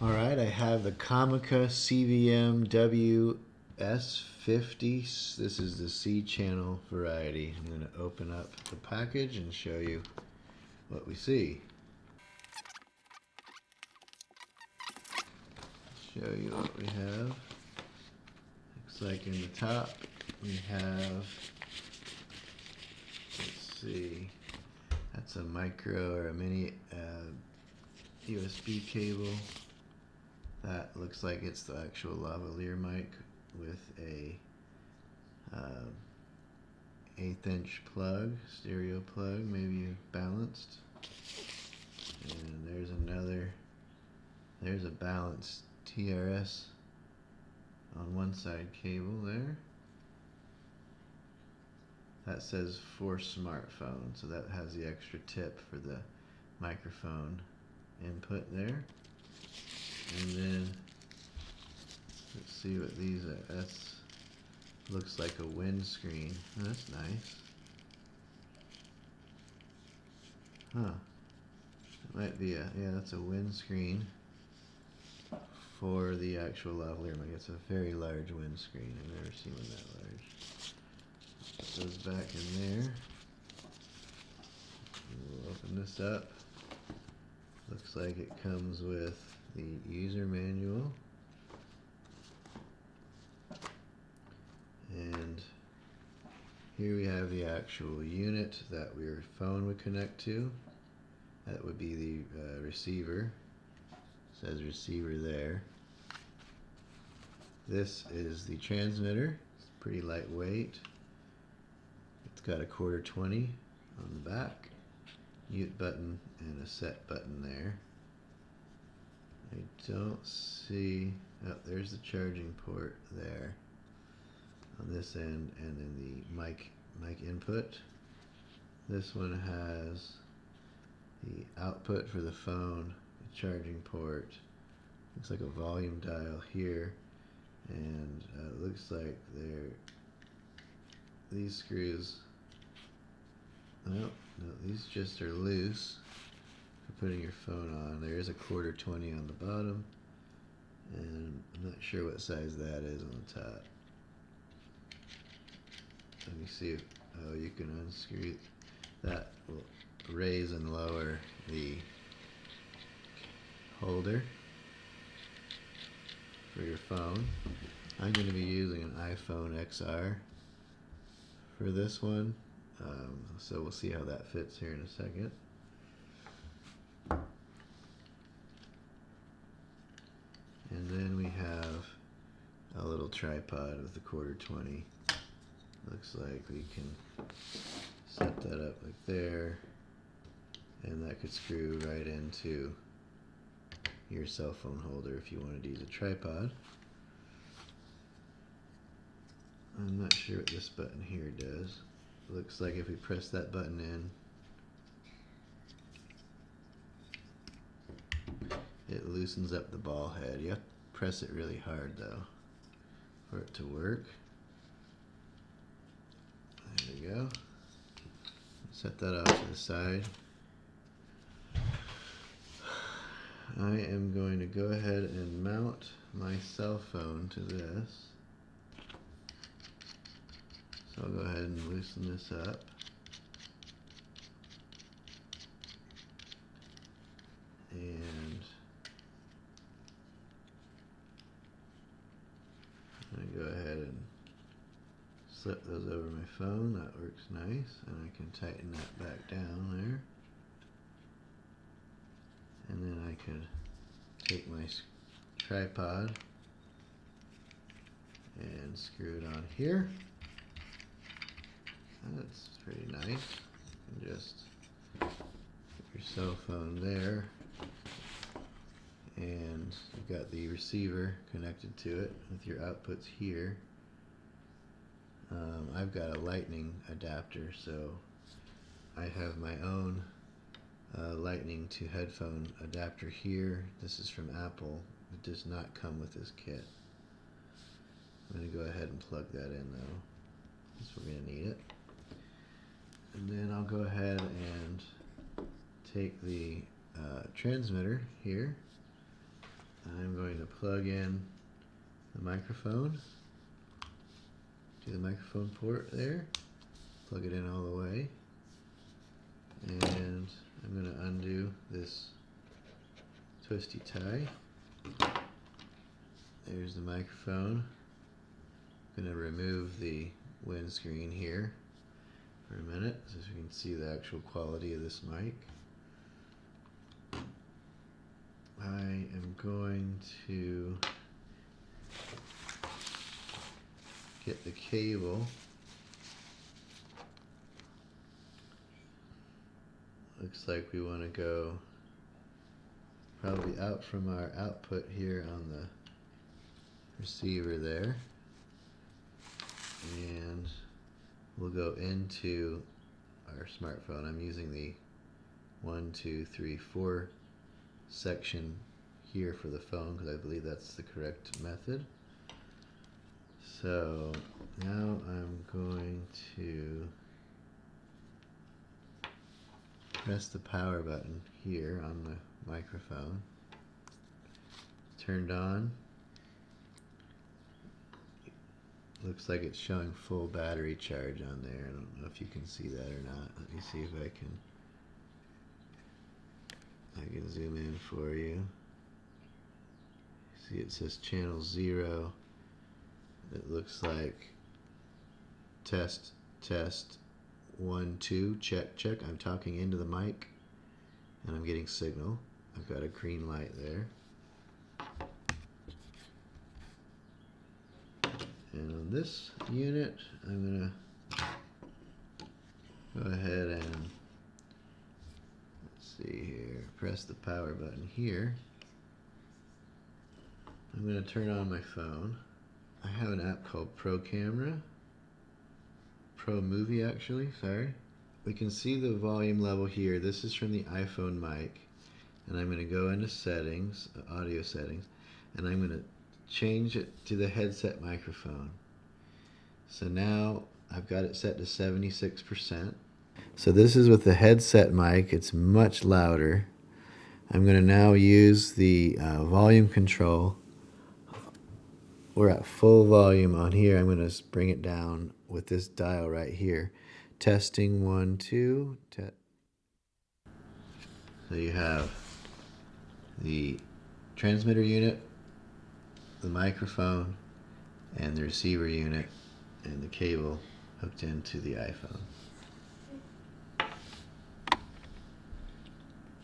Alright, I have the Comica CVM-WS50. This is the C channel variety. I'm going to open up the package and show you what we see. Show you what we have. Looks like in the top we have, let's see, that's a micro or a mini USB cable. That looks like it's the actual lavalier mic with a 1/8 inch plug, stereo plug, maybe balanced. And there's another, there's a balanced TRS on one side cable there. That says for smartphone, so that has the extra tip for the microphone input there. And then let's see what these are. That's looks like a windscreen. Oh, that's nice. Huh. It might be a, yeah, that's a windscreen for the actual lavalier mic. It's a very large windscreen. I've never seen one that large. Put those back in there. We'll open this up. Looks like it comes with the user manual, and here we have the actual unit that your phone would connect to. That would be the receiver. It says receiver there. This is the transmitter. It's pretty lightweight. It's got a 1/4-20 on the back, mute button, and a set button there. I don't see, oh, there's the charging port there on this end, and then the mic input. This one has the output for the phone, the charging port. Looks like a volume dial here, and it looks like these screws, no, these just are loose for putting your phone on. There is a 1/4-20 on the bottom, and I'm not sure what size that is on the top. Let me see if, oh, you can unscrew that. Will raise and lower the holder for your phone. I'm going to be using an iPhone XR for this one, so we'll see how that fits here in a second. And then we have a little tripod with the 1/4-20. Looks like we can set that up like there, and that could screw right into your cell phone holder if you wanted to use a tripod. I'm not sure what this button here does. Looks like if we press that button in, it loosens up the ball head. You have to press it really hard though for it to work. There we go. Set that off to the side. I am going to go ahead and mount my cell phone to this. So I'll go ahead and loosen this up. And I'm going to go ahead and slip those over my phone. That works nice. And I can tighten that back down there. And then I could take my tripod and screw it on here. That's pretty nice. And just put your cell phone there, and you've got the receiver connected to it with your outputs here. I've got a lightning adapter, so I have my own lightning to headphone adapter here. This is from Apple. It does not come with this kit. I'm going to go ahead and plug that in though, because we're going to need it. And then I'll go ahead and take the transmitter here I'm going to plug in the microphone to the microphone port there, plug it in all the way, and I'm going to undo this twisty tie. There's the microphone. I'm going to remove the windscreen here for a minute so you can see the actual quality of this mic. I am going to get the cable. Looks like we want to go probably out from our output here on the receiver there, and we'll go into our smartphone. I'm using the 1, 2, 3, 4 section here for the phone because I believe that's the correct method. So now I'm going to press the power button here on the microphone. Turned on. Looks like it's showing full battery charge on there. I don't know if you can see that or not. Let me see if I can zoom in for you. See, it says channel 0. It looks like test 1 2 check. I'm talking into the mic and I'm getting signal. I've got a green light there. And on this unit, I'm gonna go ahead and let's see here, press the power button here. I'm gonna turn on my phone. I have an app called Pro Movie actually, sorry. We can see the volume level here. This is from the iPhone mic, and I'm gonna go into settings, audio settings, and I'm gonna change it to the headset microphone. So now I've got it set to 76%. So this is with the headset mic. It's much louder. I'm going to now use the volume control. We're at full volume on here. I'm going to bring it down with this dial right here. Testing 1 2. So you have the transmitter unit, the microphone, and the receiver unit, and the cable hooked into the iPhone.